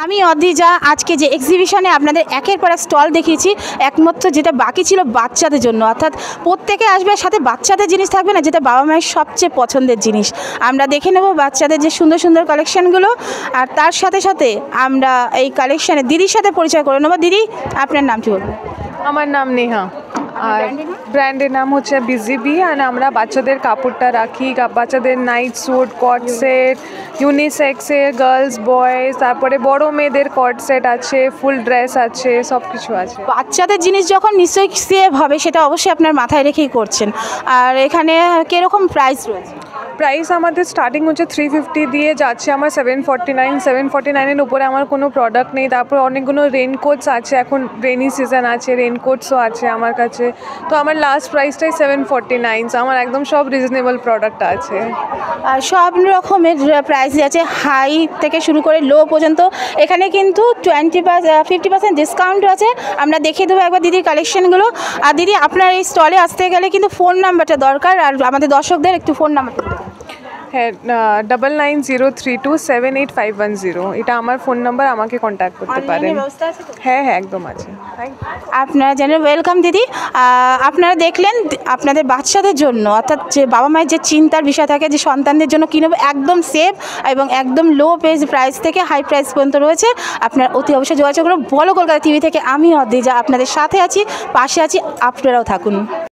আমি অদ্রিজা আজকে যে এক্সিবিশনে আপনাদের একের পর এক স্টল দেখিয়েছি একমাত্র যেটা বাকি ছিল বাচ্চাদের জন্য, অর্থাৎ প্রত্যেকে আসবে, সাথে বাচ্চাদের জিনিস থাকবে না, যেটা বাবা মায়ের সবচেয়ে পছন্দের জিনিস। আমরা দেখে নেব বাচ্চাদের যে সুন্দর সুন্দর কালেকশানগুলো, আর তার সাথে সাথে আমরা এই কালেকশানে দিদির সাথে পরিচয় করে নেব। দিদি, আপনার নাম কি বলবেন? আমার নাম নেহা, আর ব্র্যান্ডের নাম হচ্ছে বিজি বি। আর আমরা বাচ্চাদের কাপড়টা রাখি, বাচ্চাদের নাইট স্যুট, কট সেট, ইউনিসেক্সের, গার্লস বয়েজ, তারপরে বড় মেয়েদের কট সেট আছে, ফুল ড্রেস আছে, সব কিছু আছে। বাচ্চাদের জিনিস যখন নিশ্চয়ই সেভ হবে, সেটা অবশ্যই আপনার মাথায় রেখেই করছেন। আর এখানে কীরকম প্রাইস রয়েছে? প্রাইস আমাদের স্টার্টিং হচ্ছে 350 দিয়ে যাচ্ছে আমার 749। 749-এর উপরে আমার কোনো প্রোডাক্ট নেই। তারপর অনেকগুলো রেনকোটস আছে, এখন রেনি সিজন আছে, রেনকোটসও আছে আমার কাছে। তো আমার লাস্ট প্রাইসটাই 749, আমার একদম সব রিজনেবল প্রোডাক্ট আছে। আর সব রকমের প্রাইস আছে, হাই থেকে শুরু করে লো পর্যন্ত। এখানে কিন্তু 50% ডিসকাউন্ট আছে। আমরা দেখিয়ে দেবো একবার দিদির কালেকশানগুলো। আর দিদি, আপনার এই স্টলে আসতে গেলে কিন্তু ফোন নাম্বারটা দরকার, আর আমাদের দর্শকদের একটু ফোন নাম্বার। হ্যাঁ, 9903278510, এটা আমার ফোন নাম্বার, আমাকে কন্ট্যাক্ট করতে পারেন। হ্যাঁ হ্যাঁ, একদম আছে। আপনারা জানেন, ওয়েলকাম দিদি। আপনারা দেখলেন আপনাদের বাচ্চাদের জন্য, অর্থাৎ যে বাবা মায়ের যে চিন্তার বিষয় থাকে যে সন্তানদের জন্য কী নেব, একদম সেফ এবং একদম লো প্রাইস থেকে হাই প্রাইস পর্যন্ত রয়েছে। আপনার অতি অবশ্যই যোগাযোগ করুন। বলো কলকাতা টিভি থেকে আমি অদ্রিজা আপনাদের সাথে আছি, পাশে আছি, আপনারাও থাকুন।